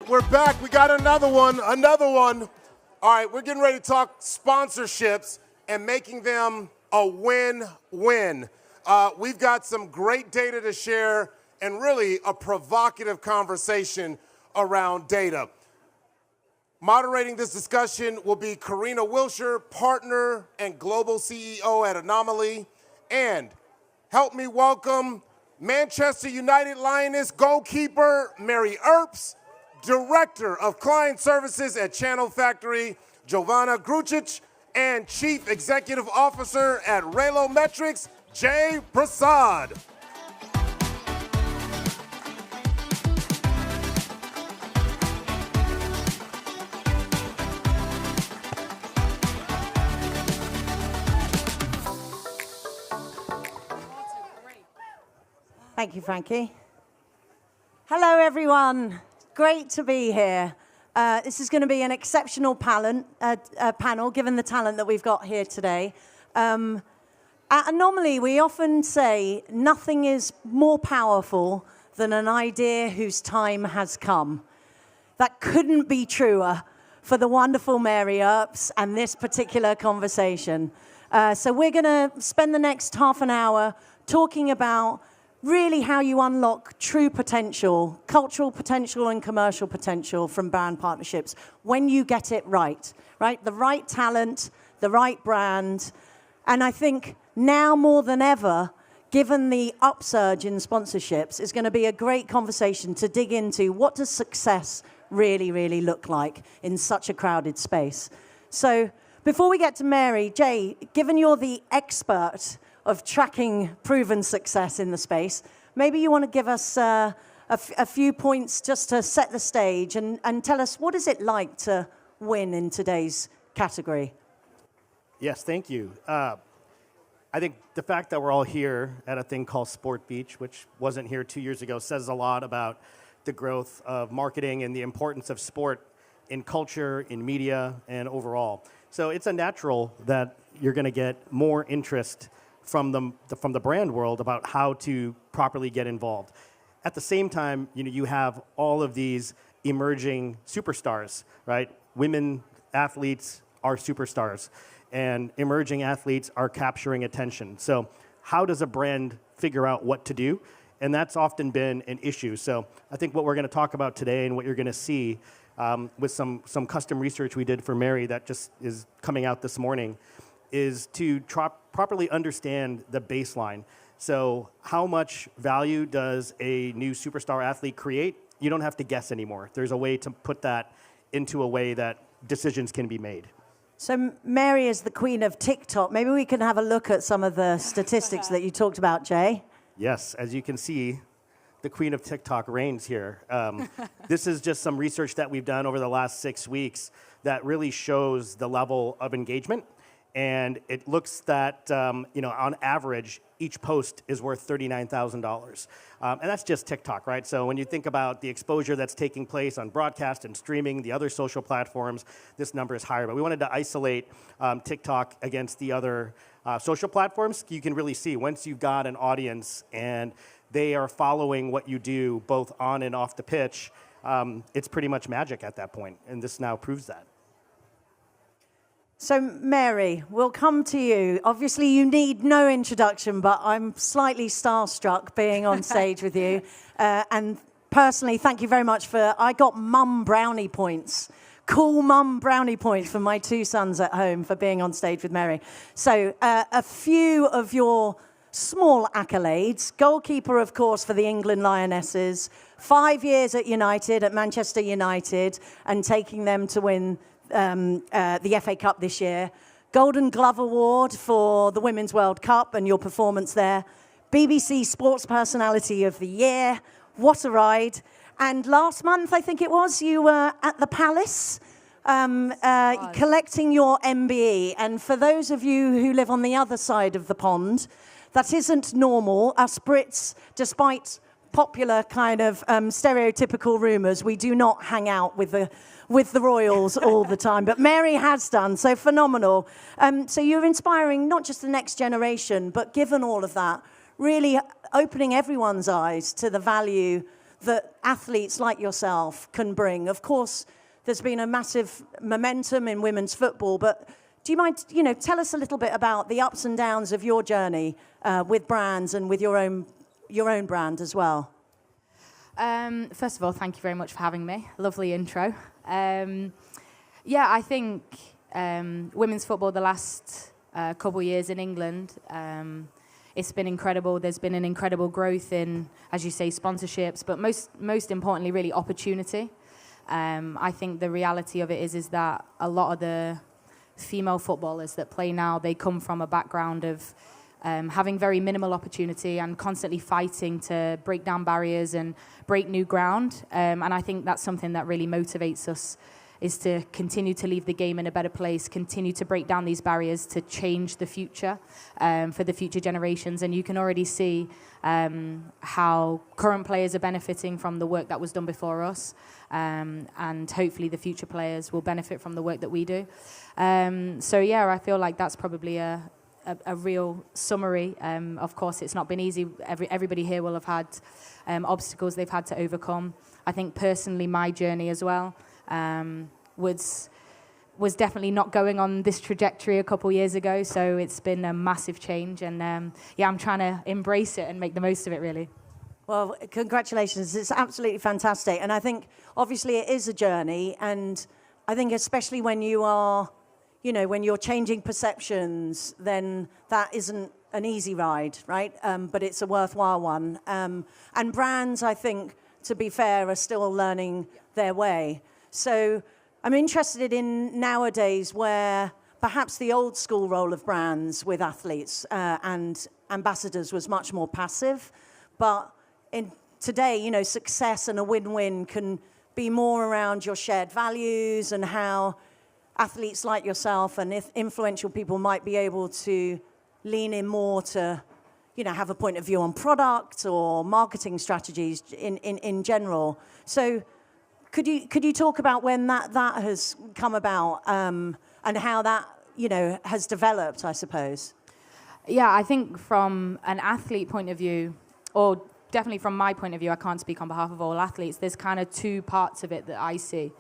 We're back. We got another one. All right, we're getting ready to talk sponsorships and making them a win-win. We've got some great data to share and really a provocative conversation around data. Moderating this discussion will be Karina Wilshire, partner and global CEO at Anomaly. And help me welcome Manchester United Lioness goalkeeper Mary Earps, Director of Client Services at Channel Factory, Jovana Grucic, and Chief Executive Officer at Raylometrics, Jay Prasad. Thank you, Frankie. Hello, everyone. Great to be here. This is going to be an exceptional panel, given the talent that we've got here today. At Anomaly, we often say nothing is more powerful than an idea whose time has come. That couldn't be truer for the wonderful Mary Earps and this particular conversation. So we're going to spend the next half an hour talking about really how you unlock true potential, cultural potential and commercial potential from brand partnerships when you get it right? The right talent, the right brand. And I think now more than ever, given the upsurge in sponsorships, is going to be a great conversation to dig into what does success really, really look like in such a crowded space. So before we get to Mary, Jay, given you're the expert of tracking proven success in the space, maybe you want to give us a few points just to set the stage and tell us what is it like to win in today's category? Yes, thank you. I think the fact that we're all here at a thing called Sport Beach, which wasn't here 2 years ago, says a lot about the growth of marketing and the importance of sport in culture, in media, and overall. So it's a natural that you're going to get more interest from the brand world about how to properly get involved. At the same time, you have all of these emerging superstars, right? Women athletes are superstars, and emerging athletes are capturing attention. So how does a brand figure out what to do? And that's often been an issue. So I think what we're going to talk about today and what you're going to see with some custom research we did for Mary that just is coming out this morning is to properly understand the baseline. So how much value does a new superstar athlete create? You don't have to guess anymore. There's a way to put that into a way that decisions can be made. So Mary is the queen of TikTok. Maybe we can have a look at some of the statistics that you talked about, Jay. Yes, as you can see, the queen of TikTok reigns here. This is just some research that we've done over the last 6 weeks that really shows the level of engagement. And it looks that, on average, each post is worth $39,000. And that's just TikTok, right? So when you think about the exposure that's taking place on broadcast and streaming, the other social platforms, this number is higher. But we wanted to isolate TikTok against the other social platforms. You can really see once you've got an audience and they are following what you do both on and off the pitch, it's pretty much magic at that point. And this now proves that. So, Mary, we'll come to you. Obviously, you need no introduction, but I'm slightly starstruck being on stage with you. And personally, thank you very much I got mum brownie points. Cool mum brownie points for my 2 sons at home for being on stage with Mary. So, a few of your small accolades. Goalkeeper, of course, for the England Lionesses. 5 years at Manchester United, and taking them to win the FA Cup this year. Golden Glove Award for the Women's World Cup and your performance there. BBC Sports Personality of the Year. What a ride. And last month, I think it was, you were at the Palace collecting your MBE. And for those of you who live on the other side of the pond, that isn't normal. Us Brits, despite popular kind of stereotypical rumours, we do not hang out with the royals all the time. But Mary has done, so phenomenal. So you're inspiring not just the next generation, but given all of that, really opening everyone's eyes to the value that athletes like yourself can bring? Of course, there's been a massive momentum in women's football, but do you mind, tell us a little bit about the ups and downs of your journey with brands and with your own brand as well? First of all, thank you very much for having me. Lovely intro. I think women's football the last couple of years in England, it's been incredible. There's been an incredible growth in, as you say, sponsorships, but most importantly, really opportunity. I think the reality of it is that a lot of the female footballers that play now, they come from a background of having very minimal opportunity and constantly fighting to break down barriers and break new ground. And I think that's something that really motivates us, is to continue to leave the game in a better place, continue to break down these barriers to change the future for the future generations. And you can already see how current players are benefiting from the work that was done before us. And hopefully the future players will benefit from the work that we do. I feel like that's probably a real summary. Of course, it's not been easy. Everybody here will have had obstacles they've had to overcome. I think personally, my journey as well was definitely not going on this trajectory a couple years ago. So it's been a massive change, and I'm trying to embrace it and make the most of it, really. Well, congratulations. It's absolutely fantastic. And I think, obviously, it is a journey. And I think especially when you are, when you're changing perceptions, then that isn't an easy ride, right? But it's a worthwhile one. And brands, I think, to be fair, are still learning their way. So I'm interested in nowadays where perhaps the old school role of brands with athletes and ambassadors was much more passive. But in today, success and a win-win can be more around your shared values and how athletes like yourself and influential people might be able to lean in more to, have a point of view on product or marketing strategies in general. So could you talk about when that has come about and how that, has developed, I suppose? Yeah, I think from an athlete point of view, or definitely from my point of view, I can't speak on behalf of all athletes, there's kind of two parts of it that I see.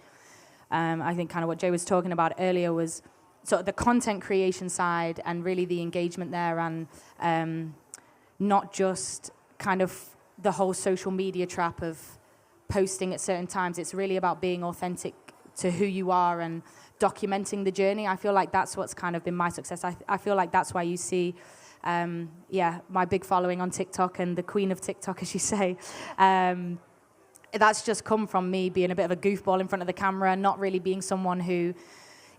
I think kind of what Jay was talking about earlier was sort of the content creation side and really the engagement there, and not just kind of the whole social media trap of posting at certain times. It's really about being authentic to who you are and documenting the journey. I feel like that's what's kind of been my success. I feel like that's why you see my big following on TikTok and the queen of TikTok, as you say. That's just come from me being a bit of a goofball in front of the camera, not really being someone who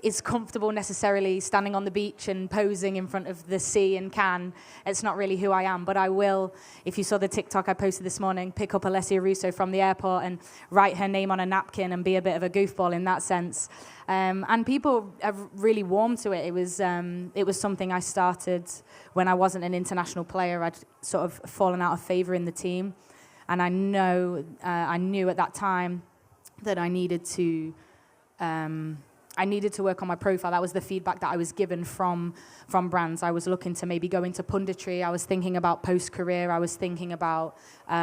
is comfortable necessarily standing on the beach and posing in front of the sea and Cannes. It's not really who I am, but I will, if you saw the TikTok I posted this morning, pick up Alessia Russo from the airport and write her name on a napkin and be a bit of a goofball in that sense. And people have really warmed to it. It was something I started when I wasn't an international player. I'd sort of fallen out of favor in the team. And I knew at that time that I needed to work on my profile. That was the feedback that I was given from brands. I was looking to maybe go into punditry. I was thinking about post-career. I was thinking about, what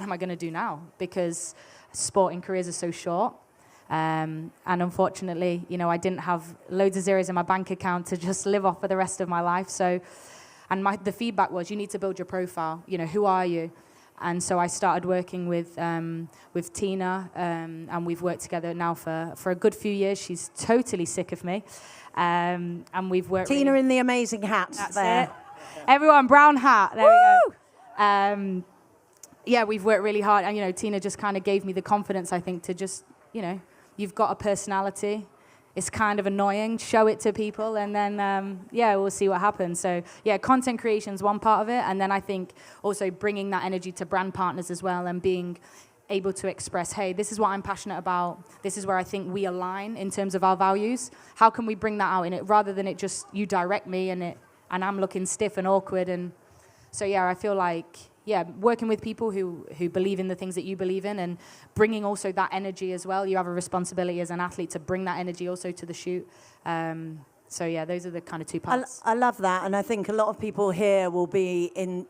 am I going to do now? Because sporting careers are so short. And unfortunately, I didn't have loads of zeros in my bank account to just live off for the rest of my life. So, the feedback was, you need to build your profile. Who are you? And so I started working with Tina, and we've worked together now for a good few years. She's totally sick of me, and we've worked. Tina in the amazing hat. That's there. it. Everyone, brown hat. There we go. We've worked really hard, and Tina just kind of gave me the confidence, I think, to just, you've got a personality. It's kind of annoying. Show it to people, and then, we'll see what happens. So, content creation is one part of it. And then I think also bringing that energy to brand partners as well, and being able to express, hey, this is what I'm passionate about. This is where I think we align in terms of our values. How can we bring that out in it, rather than it just you direct me and I'm looking stiff and awkward. And so, I feel like, working with people who believe in the things that you believe in, and bringing also that energy as well. You have a responsibility as an athlete to bring that energy also to the shoot. Those are the kind of two parts. I love that. And I think a lot of people here will be in,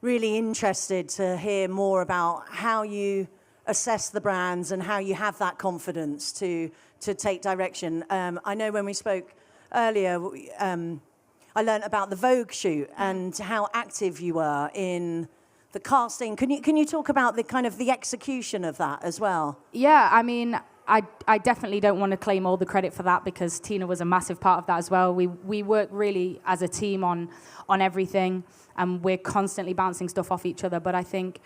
really interested to hear more about how you assess the brands and how you have that confidence to take direction. I know when we spoke earlier, I learned about the Vogue shoot and how active you were in the casting. Can you talk about the kind of the execution of that as well? Yeah, I mean, I definitely don't want to claim all the credit for that because Tina was a massive part of that as well. We work really as a team on everything, and we're constantly bouncing stuff off each other. But I think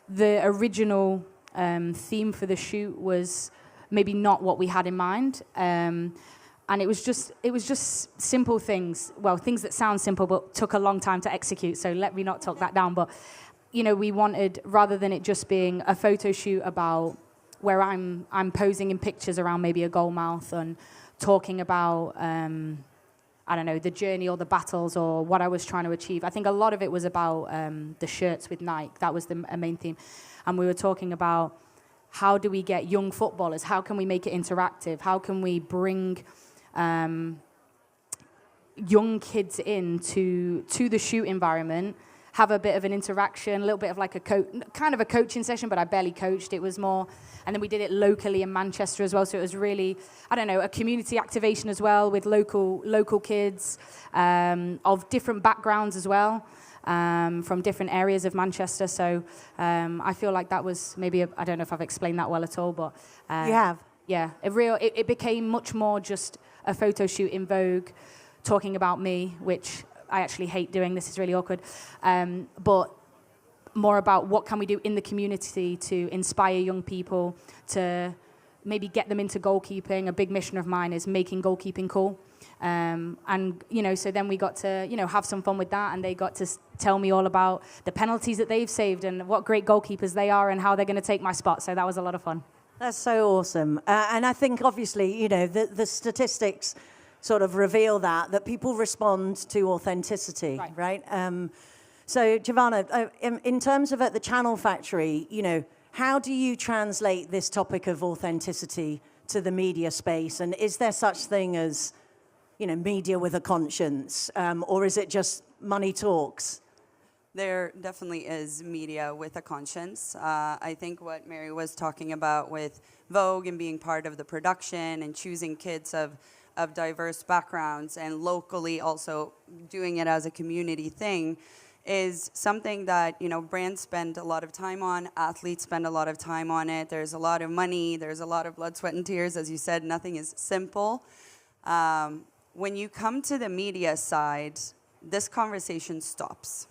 the original theme for the shoot was maybe not what we had in mind. And it was just simple things, well, things that sound simple but took a long time to execute. So let me not talk that down. But we wanted, rather than it just being a photo shoot about where I'm posing in pictures around maybe a goal mouth and talking about I don't know, the journey or the battles or what I was trying to achieve. I think a lot of it was about the shirts with Nike. That was the main theme. And we were talking about how do we get young footballers? How can we make it interactive? How can we bring young kids in to the shoot environment, have a bit of an interaction, a little bit of like kind of a coaching session, but I barely coached. It was more, and then we did it locally in Manchester as well. So it was really, I don't know, a community activation as well with local kids of different backgrounds as well, from different areas of Manchester. So I feel like that was maybe, I don't know if I've explained that well at all, but you have. Yeah, it became much more just a photo shoot in Vogue, talking about me, which I actually hate doing. This is really awkward. But more about what can we do in the community to inspire young people, to maybe get them into goalkeeping. A big mission of mine is making goalkeeping cool. And, so then we got to, have some fun with that, and they got to tell me all about the penalties that they've saved and what great goalkeepers they are and how they're going to take my spot. So that was a lot of fun. That's so awesome. And I think, obviously, the statistics sort of reveal that people respond to authenticity, right? So, Jovana, in terms of at the Channel Factory, how do you translate this topic of authenticity to the media space? And is there such thing as, media with a conscience? Or is it just money talks? There definitely is media with a conscience. I think what Mary was talking about with Vogue and being part of the production and choosing kids of diverse backgrounds and locally also doing it as a community thing is something that, brands spend a lot of time on, athletes spend a lot of time on it. There's a lot of money, there's a lot of blood, sweat, and tears. As you said, nothing is simple. When you come to the media side, this conversation stops.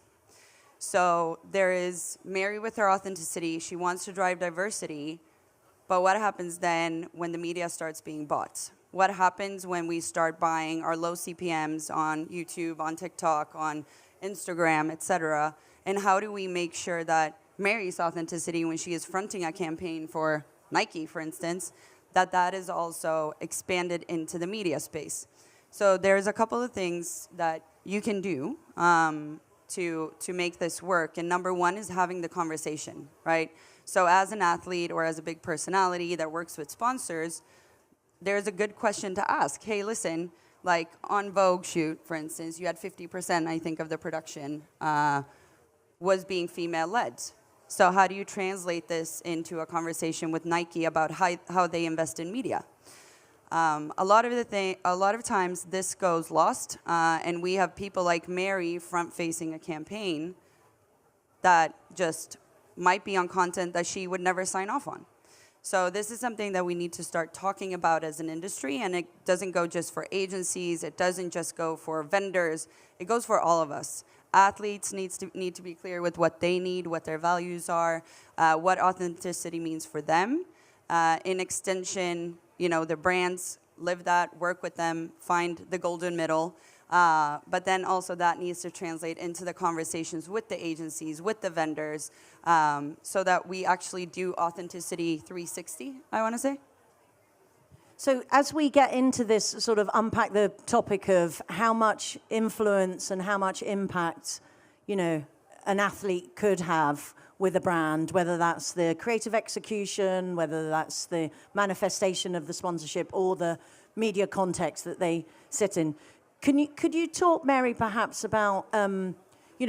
So there is Mary with her authenticity. She wants to drive diversity. But what happens then when the media starts being bought? What happens when we start buying our low CPMs on YouTube, on TikTok, on Instagram, et cetera? And how do we make sure that Mary's authenticity, when she is fronting a campaign for Nike, for instance, that is also expanded into the media space? So there's a couple of things that you can do to make this work. And number one is having the conversation, right? So as an athlete or as a big personality that works with sponsors, there's a good question to ask. Hey, listen, like on Vogue shoot, for instance, you had 50%, I think, of the production was being female-led. So how do you translate this into a conversation with Nike about how they invest in media? A lot of times this goes lost, and we have people like Mary front-facing a campaign that just might be on content that she would never sign off on. So this is something that we need to start talking about as an industry, and it doesn't go just for agencies, it doesn't just go for vendors, it goes for all of us. Athletes need to be clear with what they need, what their values are, what authenticity means for them. In extension, the brands live that, work with them, find the golden middle. But then also that needs to translate into the conversations with the agencies, with the vendors, so that we actually do authenticity 360, I want to say. So as we get into this, sort of unpack the topic of how much influence and how much impact, an athlete could have with a brand, whether that's the creative execution, whether that's the manifestation of the sponsorship or the media context that they sit in. Could you talk, Mary, perhaps about,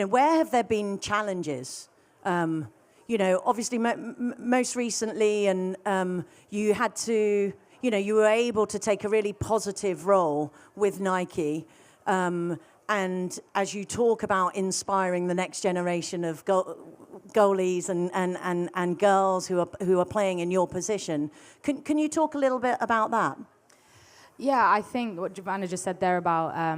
where have there been challenges? Obviously most recently, and you had to, you were able to take a really positive role with Nike. And as you talk about inspiring the next generation of goalies and girls who are playing in your position, can you talk a little bit about that? Yeah, I think what Jovana just said there about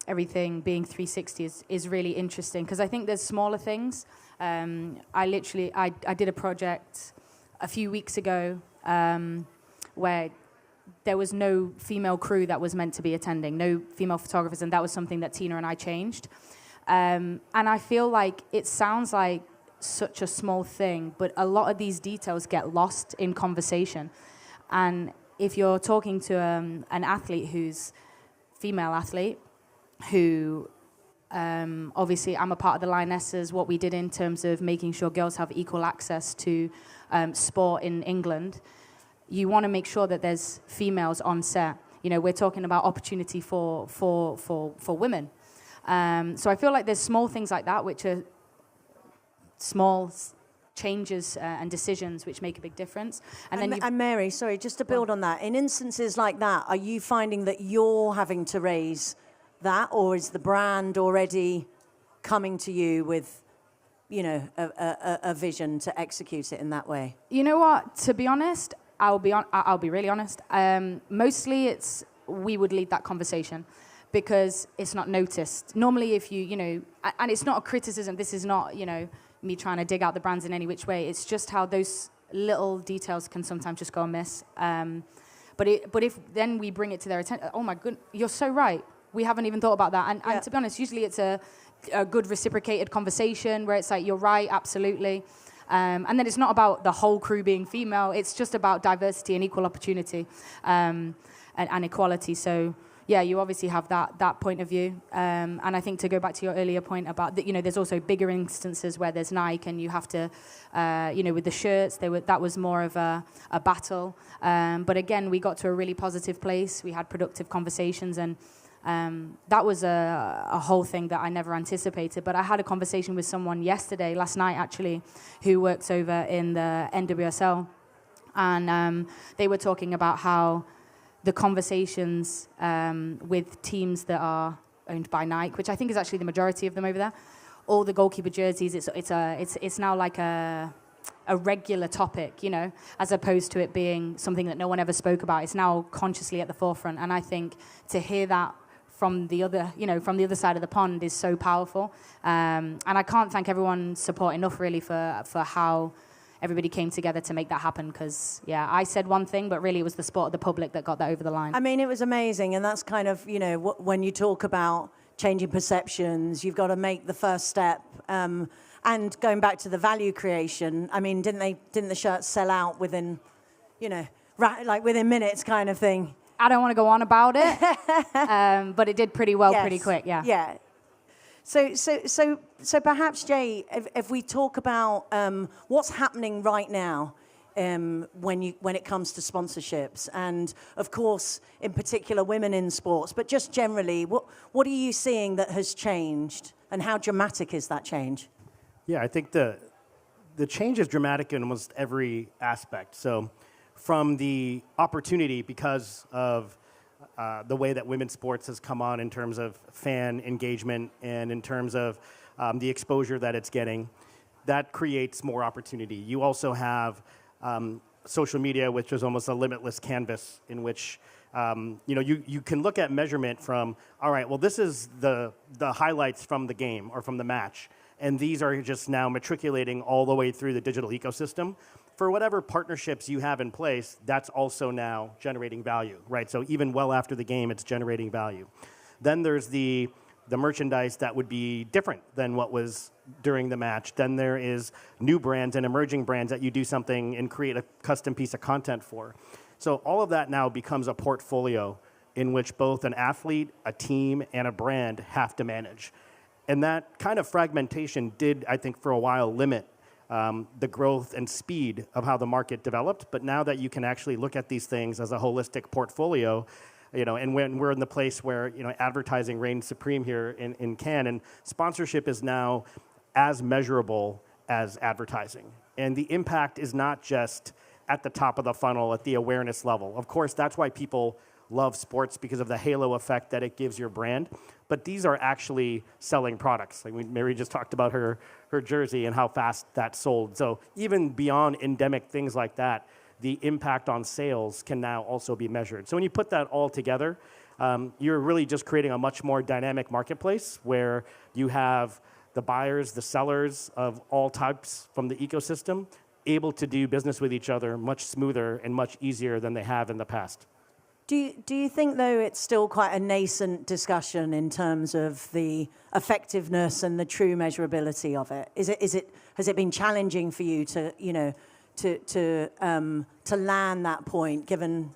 everything being 360 is really interesting, because I think there's smaller things. I did a project a few weeks ago where there was no female crew that was meant to be attending, no female photographers, and that was something that Tina and I changed. And I feel like it sounds like such a small thing, but a lot of these details get lost in conversation. And if you're talking to an athlete who's female athlete, who obviously I'm a part of the Lionesses, what we did in terms of making sure girls have equal access to sport in England, you want to make sure that there's females on set. We're talking about opportunity for women. So I feel like there's small things like that, which are small changes and decisions which make a big difference. And Mary, sorry, just to build on that, in instances like that, are you finding that you're having to raise that, or is the brand already coming to you with, a vision to execute it in that way? You know what? To be honest, I'll be really honest. Mostly we would lead that conversation because it's not noticed. Normally, if and it's not a criticism. This is not, me trying to dig out the brands in any which way. It's just how those little details can sometimes just go amiss. But if then we bring it to their attention, oh my goodness, you're so right. We haven't even thought about that. And to be honest, usually it's a good reciprocated conversation where it's like, you're right, absolutely. And then it's not about the whole crew being female. It's just about diversity and equal opportunity and equality. So, yeah, you obviously have that point of view. And I think to go back to your earlier point about, there's also bigger instances where there's Nike and you have to, with the shirts, that was more of a battle. But again, we got to a really positive place. We had productive conversations, and that was a whole thing that I never anticipated. But I had a conversation with someone last night actually, who works over in the NWSL. And they were talking about how the conversations with teams that are owned by Nike, which I think is actually the majority of them over there, all the goalkeeper jerseys, it's now like a regular topic, as opposed to it being something that no one ever spoke about. It's now consciously at the forefront. And I think to hear that from the other side of the pond is so powerful. And I can't thank everyone's support enough, really, for how everybody came together to make that happen. Because, I said one thing, but really it was the support of the public that got that over the line. I mean, it was amazing. And that's kind of, when you talk about changing perceptions, you've got to make the first step. And going back to the value creation, I mean, didn't the shirts sell out within, within minutes kind of thing? I don't want to go on about it, but it did pretty well, pretty quick, yeah. Yeah. So perhaps, Jay, if we talk about what's happening right now when it comes to sponsorships, and of course, in particular, women in sports, but just generally, what are you seeing that has changed, and how dramatic is that change? Yeah, I think the change is dramatic in almost every aspect. So from the opportunity, because of the way that women's sports has come on in terms of fan engagement and in terms of the exposure that it's getting, that creates more opportunity. You also have social media, which is almost a limitless canvas in which you can look at measurement from, all right, well, this is the highlights from the game or from the match, and these are just now matriculating all the way through the digital ecosystem. For whatever partnerships you have in place, that's also now generating value, right? So even well after the game, it's generating value. Then there's the merchandise that would be different than what was during the match. Then there is new brands and emerging brands that you do something and create a custom piece of content for. So all of that now becomes a portfolio in which both an athlete, a team, and a brand have to manage. And that kind of fragmentation did, I think, for a while limit the growth and speed of how the market developed. But now that you can actually look at these things as a holistic portfolio, and when we're in the place where, advertising reigns supreme here in Cannes, and sponsorship is now as measurable as advertising. And the impact is not just at the top of the funnel, at the awareness level. Of course, that's why people love sports, because of the halo effect that it gives your brand. But these are actually selling products. Like Mary just talked about her jersey and how fast that sold. So even beyond endemic things like that, the impact on sales can now also be measured. So when you put that all together, you're really just creating a much more dynamic marketplace where you have the buyers, the sellers of all types from the ecosystem able to do business with each other much smoother and much easier than they have in the past. Do you think, though, it's still quite a nascent discussion in terms of the effectiveness and the true measurability of it? Has it been challenging for you to land that point, given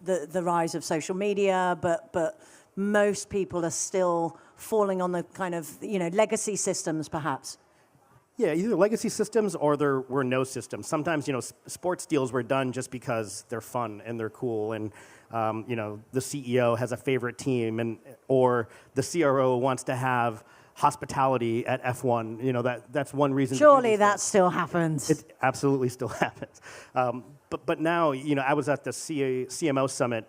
the rise of social media, but most people are still falling on the kind of legacy systems, perhaps? Yeah, either legacy systems or there were no systems. Sometimes, sports deals were done just because they're fun and they're cool, and the CEO has a favorite team, or the CRO wants to have hospitality at F1. That's one reason. Surely that still happens. It absolutely still happens. But now, I was at the CMO summit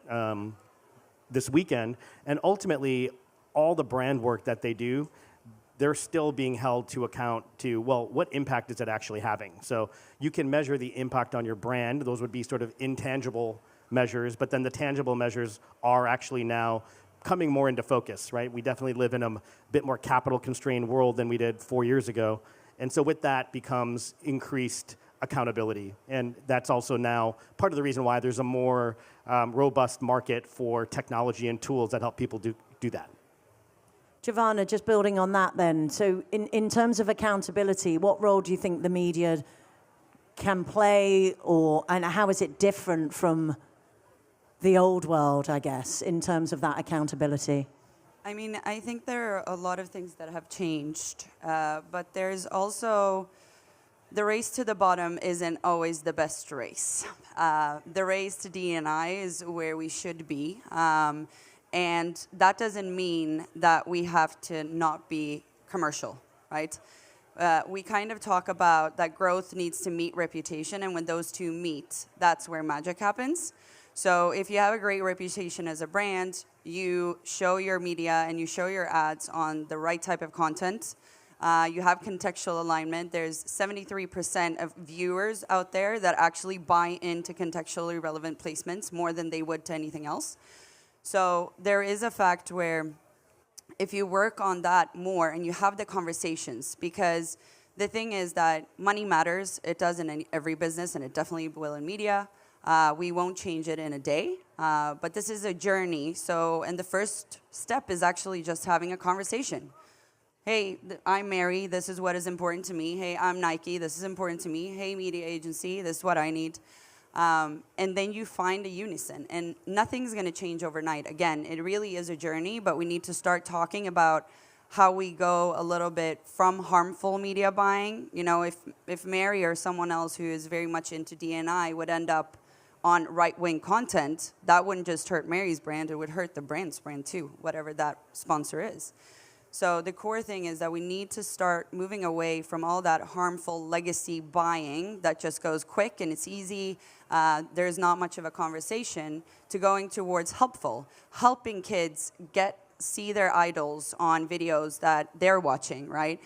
this weekend, and ultimately, all the brand work that they do, they're still being held to account to, well, what impact is it actually having? So you can measure the impact on your brand. Those would be sort of intangible measures, but then the tangible measures are actually now coming more into focus, right? We definitely live in a bit more capital-constrained world than we did 4 years ago. And so with that becomes increased accountability. And that's also now part of the reason why there's a more robust market for technology and tools that help people do that. Jovana, just building on that then, so in terms of accountability, what role do you think the media can play, and how is it different from the old world, I guess, in terms of that accountability? I mean, I think there are a lot of things that have changed, but there's also the race to the bottom isn't always the best race. The race to D&I is where we should be. And that doesn't mean that we have to not be commercial, right? We kind of talk about that growth needs to meet reputation, and when those two meet, that's where magic happens. So if you have a great reputation as a brand, you show your media and you show your ads on the right type of content. You have contextual alignment. There's 73% of viewers out there that actually buy into contextually relevant placements more than they would to anything else. So there is a fact where if you work on that more and you have the conversations, because the thing is that money matters. It does in every business, and it definitely will in media. We won't change it in a day, but this is a journey. And the first step is actually just having a conversation. Hey, I'm Mary. This is what is important to me. Hey, I'm Nike. This is important to me. Hey, media agency. This is what I need. And then you find a unison, and nothing's going to change overnight. Again, it really is a journey, but we need to start talking about how we go a little bit from harmful media buying. If Mary or someone else who is very much into D&I would end up on right-wing content, that wouldn't just hurt Mary's brand, it would hurt the brand's brand too, whatever that sponsor is. So the core thing is that we need to start moving away from all that harmful legacy buying that just goes quick and it's easy. There's not much of a conversation, to going towards helping kids see their idols on videos that they're watching, right?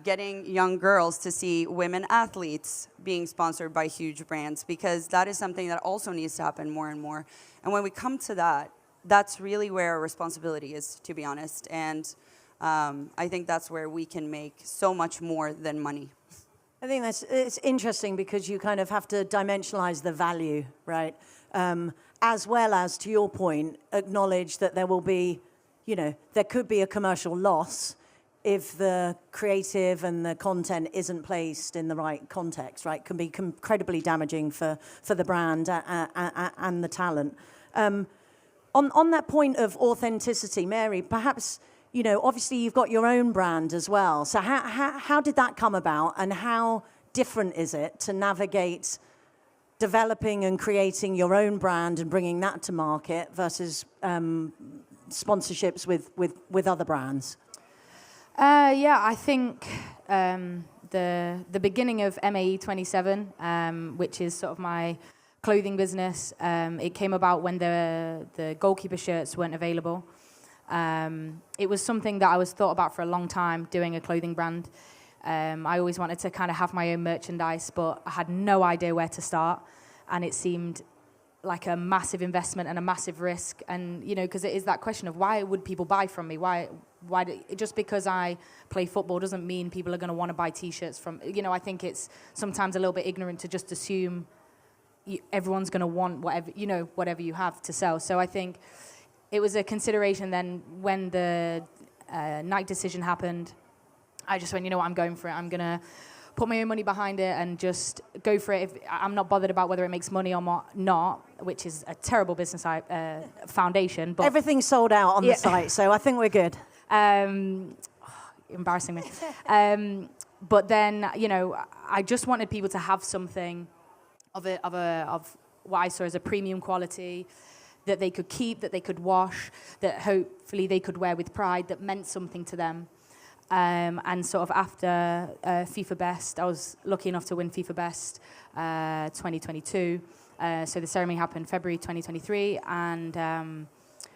Getting young girls to see women athletes being sponsored by huge brands, because that is something that also needs to happen more and more. And when we come to that, that's really where our responsibility is, to be honest. And I think that's where we can make so much more than money. I think it's interesting because you kind of have to dimensionalize the value, right? As well as, to your point, acknowledge that there will be, there could be a commercial loss if the creative and the content isn't placed in the right context, right? Can be incredibly damaging for the brand and the talent. On that point of authenticity, Mary, perhaps, obviously you've got your own brand as well. So how did that come about, and how different is it to navigate developing and creating your own brand and bringing that to market versus sponsorships with other brands? Yeah, I think the beginning of MAE 27, which is sort of my clothing business, it came about when the goalkeeper shirts weren't available. It was something that I was thought about for a long time, doing a clothing brand. I always wanted to kind of have my own merchandise, but I had no idea where to start, and it seemed like a massive investment and a massive risk. And because it is that question of why would people buy from me? Just because I play football doesn't mean people are going to want to buy T-shirts from. I think it's sometimes a little bit ignorant to just assume everyone's going to want whatever you have to sell. So I think it was a consideration then when the Nike decision happened. I just went, I'm going for it. I'm going to put my own money behind it and just go for it. I'm not bothered about whether it makes money or not, which is a terrible business foundation. But everything's sold out on the site, so I think we're good. Embarrassing me. But then, I just wanted people to have something of what I saw as a premium quality that they could keep, that they could wash, that hopefully they could wear with pride, that meant something to them. And sort of after FIFA Best, I was lucky enough to win FIFA Best 2022. So the ceremony happened February 2023, and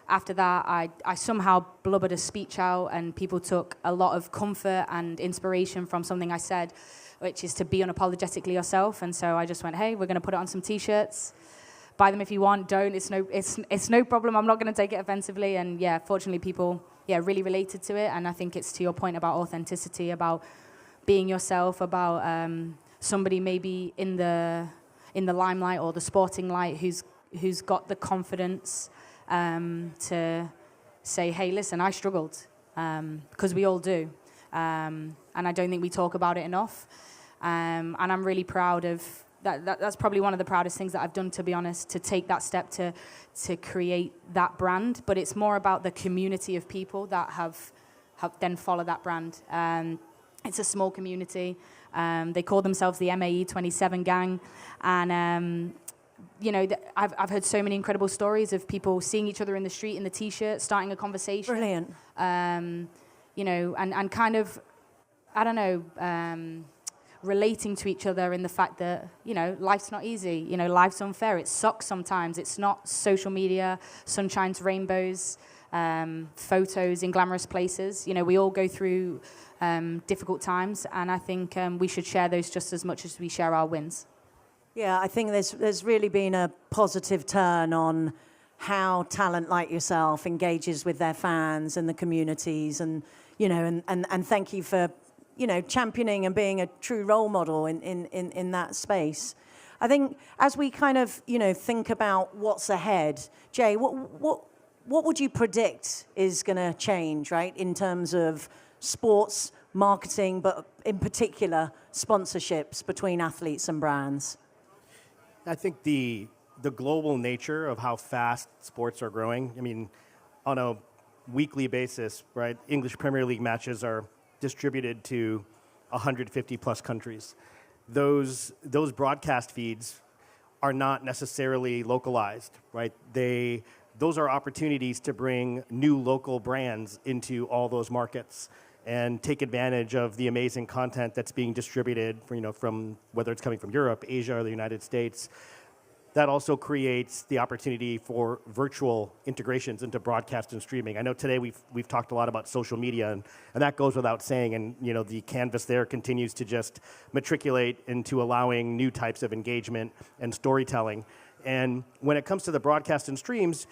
after that, I somehow blubbered a speech out, and people took a lot of comfort and inspiration from something I said, which is to be unapologetically yourself. And so I just went, hey, we're going to put it on some T-shirts. Buy them if you want. Don't. It's no problem. I'm not going to take it offensively. And yeah, fortunately, people really related to it. And I think it's to your point about authenticity, about being yourself, about somebody maybe in the limelight or the sporting light who's got the confidence to say, hey, listen, I struggled, because we all do. And I don't think we talk about it enough. And I'm really proud of that's probably one of the proudest things that I've done, to be honest, to take that step to create that brand. But it's more about the community of people that have then followed that brand. It's a small community. They call themselves the MAE 27 gang. And, I've heard so many incredible stories of people seeing each other in the street in the T-shirt, starting a conversation. Brilliant. And kind of, I don't know, relating to each other in the fact that, life's not easy. Life's unfair. It sucks sometimes. It's not social media, sunshines, rainbows, photos in glamorous places. We all go through difficult times, and I think we should share those just as much as we share our wins. Yeah, I think there's really been a positive turn on how talent like yourself engages with their fans and the communities, and and thank you for championing and being a true role model in that space. I think as we kind of think about what's ahead, Jay, what would you predict is going to change, right, in terms of sports marketing, but in particular sponsorships between athletes and brands? I think the global nature of how fast sports are growing. I mean, on a weekly basis, right? English Premier League matches are distributed to 150 plus countries. Those broadcast feeds are not necessarily localized, right? Those are opportunities to bring new local brands into all those markets and take advantage of the amazing content that's being distributed, from whether it's coming from Europe, Asia, or the United States. That also creates the opportunity for virtual integrations into broadcast and streaming. I know today we've talked a lot about social media, and that goes without saying. And the canvas there continues to just matriculate into allowing new types of engagement and storytelling. And when it comes to the broadcast and streams,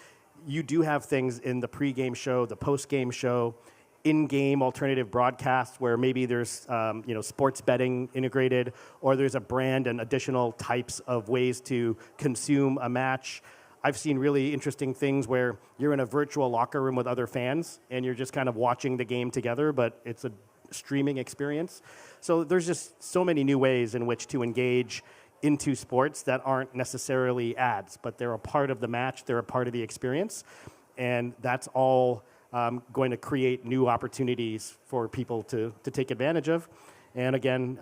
you do have things in the pregame show, the postgame show, in-game alternative broadcasts where maybe there's sports betting integrated, or there's a brand and additional types of ways to consume a match. I've seen really interesting things where you're in a virtual locker room with other fans and you're just kind of watching the game together, but it's a streaming experience. So there's just so many new ways in which to engage into sports that aren't necessarily ads, but they're a part of the match, they're a part of the experience, and that's all going to create new opportunities for people to take advantage of. And again,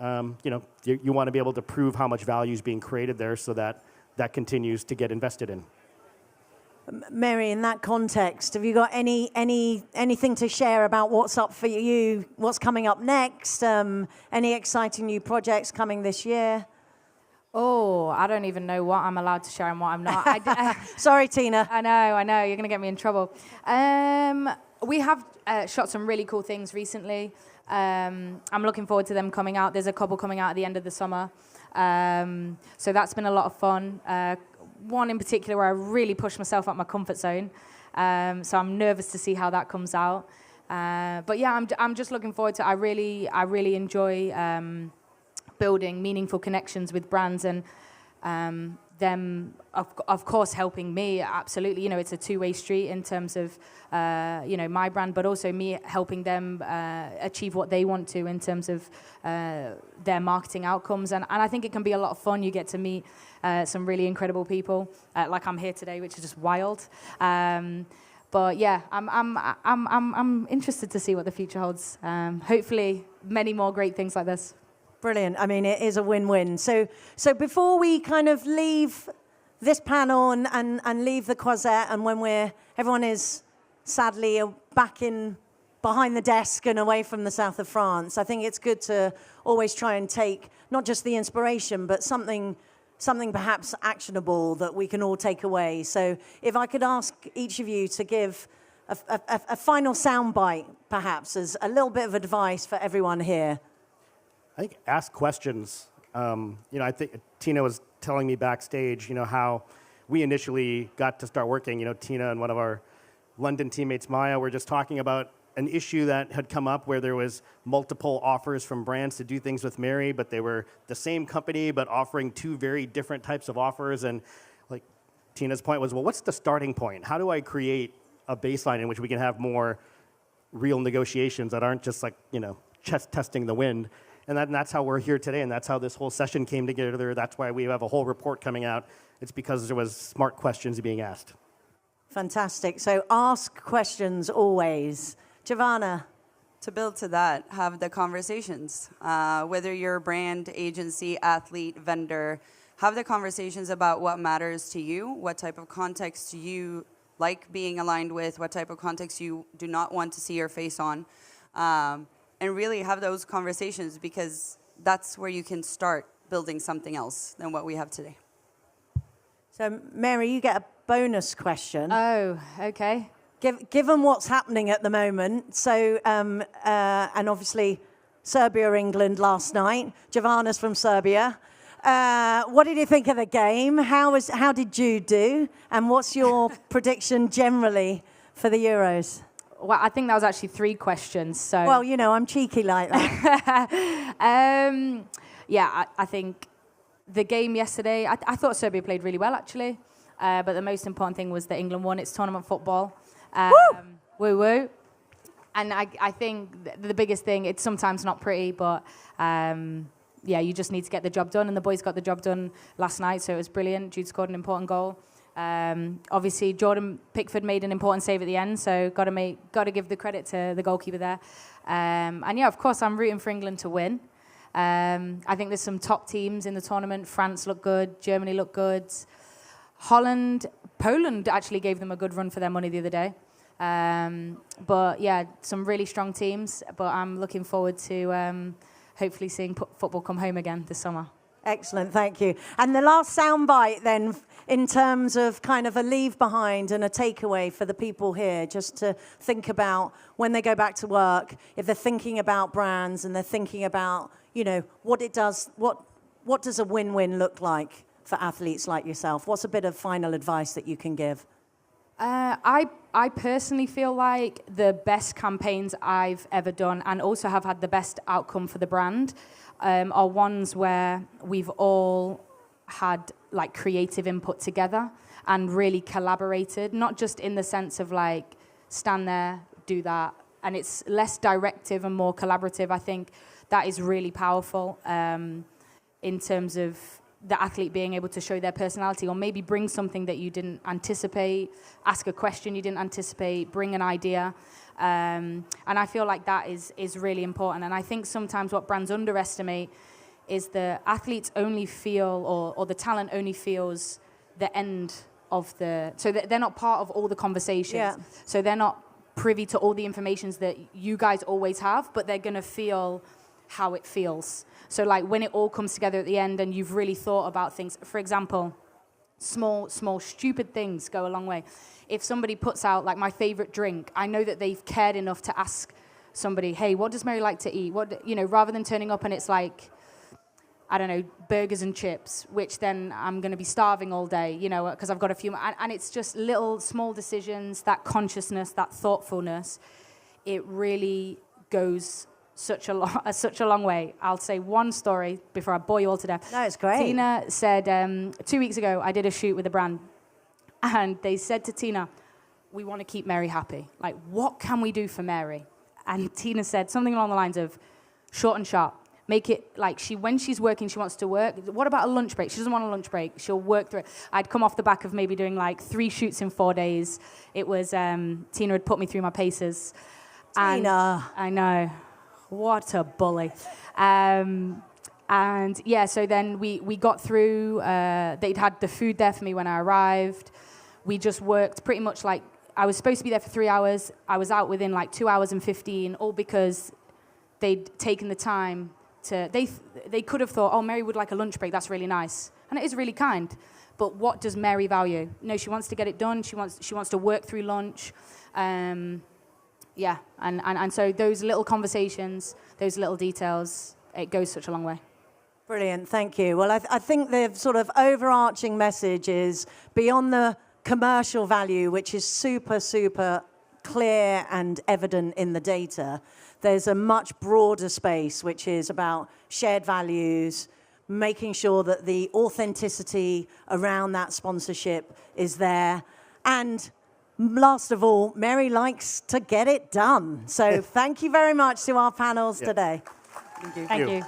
you want to be able to prove how much value is being created there so that that continues to get invested in. Mary, in that context, have you got anything to share about what's up for you, what's coming up next, any exciting new projects coming this year? Oh, I don't even know what I'm allowed to share and what I'm not. Sorry, Tina. I know, you're going to get me in trouble. We have shot some really cool things recently. I'm looking forward to them coming out. There's a couple coming out at the end of the summer. So that's been a lot of fun. One in particular where I really pushed myself out my comfort zone. So I'm nervous to see how that comes out. But yeah, I'm just looking forward to it. I really enjoy building meaningful connections with brands and them, of course, helping me. Absolutely, it's a two-way street in terms of, my brand, but also me helping them achieve what they want to in terms of their marketing outcomes. And I think it can be a lot of fun. You get to meet some really incredible people, like I'm here today, which is just wild. But yeah, I'm interested to see what the future holds. Hopefully, many more great things like this. Brilliant. I mean, it is a win-win. So before we kind of leave this panel and leave the Croisette, and when everyone is sadly back in behind the desk and away from the south of France, I think it's good to always try and take not just the inspiration, but something perhaps actionable that we can all take away. So if I could ask each of you to give a final soundbite, perhaps, as a little bit of advice for everyone here. I think ask questions. I think Tina was telling me backstage, how we initially got to start working. Tina and one of our London teammates, Maya, were just talking about an issue that had come up where there was multiple offers from brands to do things with Mary, but they were the same company, but offering two very different types of offers. And like Tina's point was, well, what's the starting point? How do I create a baseline in which we can have more real negotiations that aren't just like, chest testing the wind? And that's how we're here today, and that's how this whole session came together. That's why we have a whole report coming out. It's because there was smart questions being asked. Fantastic. So ask questions always. Jovana. To build to that, have the conversations. Whether you're a brand, agency, athlete, vendor, have the conversations about what matters to you, what type of context you like being aligned with, what type of context you do not want to see your face on. And really have those conversations, because that's where you can start building something else than what we have today. So, Mary, you get a bonus question. Oh, okay. Given what's happening at the moment, so, and obviously Serbia, England last night, Jovana's from Serbia. What did you think of the game? How did Jude do? And what's your prediction generally for the Euros? Well, I think that was actually 3 questions. So. Well, I'm cheeky like that. I think the game yesterday, I thought Serbia played really well, actually. But the most important thing was that England won its tournament football. Woo woo. And I think the biggest thing, it's sometimes not pretty, but you just need to get the job done. And the boys got the job done last night, so it was brilliant. Jude scored an important goal. Obviously, Jordan Pickford made an important save at the end, so got to give the credit to the goalkeeper there. Of course, I'm rooting for England to win. I think there's some top teams in the tournament. France looked good, Germany looked good. Poland actually gave them a good run for their money the other day. Some really strong teams. But I'm looking forward to hopefully seeing football come home again this summer. Excellent, thank you. And the last soundbite then, in terms of kind of a leave behind and a takeaway for the people here, just to think about when they go back to work, if they're thinking about brands and they're thinking about, what it does, what does a win-win look like for athletes like yourself? What's a bit of final advice that you can give? I personally feel like the best campaigns I've ever done, and also have had the best outcome for the brand, are ones where we've all had like creative input together and really collaborated, not just in the sense of like stand there, do that, and it's less directive and more collaborative. I think that is really powerful in terms of the athlete being able to show their personality, or maybe bring something that you didn't anticipate, ask a question you didn't anticipate, bring an idea. And I feel like that is really important. And I think sometimes what brands underestimate is the athletes only feel, or the talent only feels the end of the, so they're not part of all the conversations. Yeah. So they're not privy to all the informations that you guys always have, but they're going to feel how it feels. So like when it all comes together at the end and you've really thought about things, for example, small, stupid things go a long way. If somebody puts out like my favorite drink, I know that they've cared enough to ask somebody, hey, what does Mary like to eat? Rather than turning up and it's like, I don't know, burgers and chips, which then I'm going to be starving all day, because I've got a few. And it's just little small decisions, that consciousness, that thoughtfulness. It really goes such a long way. I'll say one story before I bore you all to death. No, it's great. Tina said 2 weeks ago, I did a shoot with a brand, and they said to Tina, we want to keep Mary happy. Like, what can we do for Mary? And Tina said something along the lines of short and sharp. Make it like when she's working, she wants to work. What about a lunch break? She doesn't want a lunch break. She'll work through it. I'd come off the back of maybe doing like 3 shoots in 4 days. It was, Tina had put me through my paces. Tina. I know. What a bully. And yeah, so then we got through. They'd had the food there for me when I arrived. We just worked pretty much like, I was supposed to be there for 3 hours. I was out within like 2 hours and 15, all because they'd taken the time to, they could have thought, oh, Mary would like a lunch break. That's really nice. And it is really kind. But what does Mary value? No, she wants to get it done. She wants to work through lunch. Yeah, and so those little conversations, those little details, it goes such a long way. Brilliant, thank you. Well, I think the sort of overarching message is beyond the commercial value, which is super, super clear and evident in the data, there's a much broader space, which is about shared values, making sure that the authenticity around that sponsorship is there, and last of all, Mary likes to get it done. So thank you very much to our panels today. Thank you.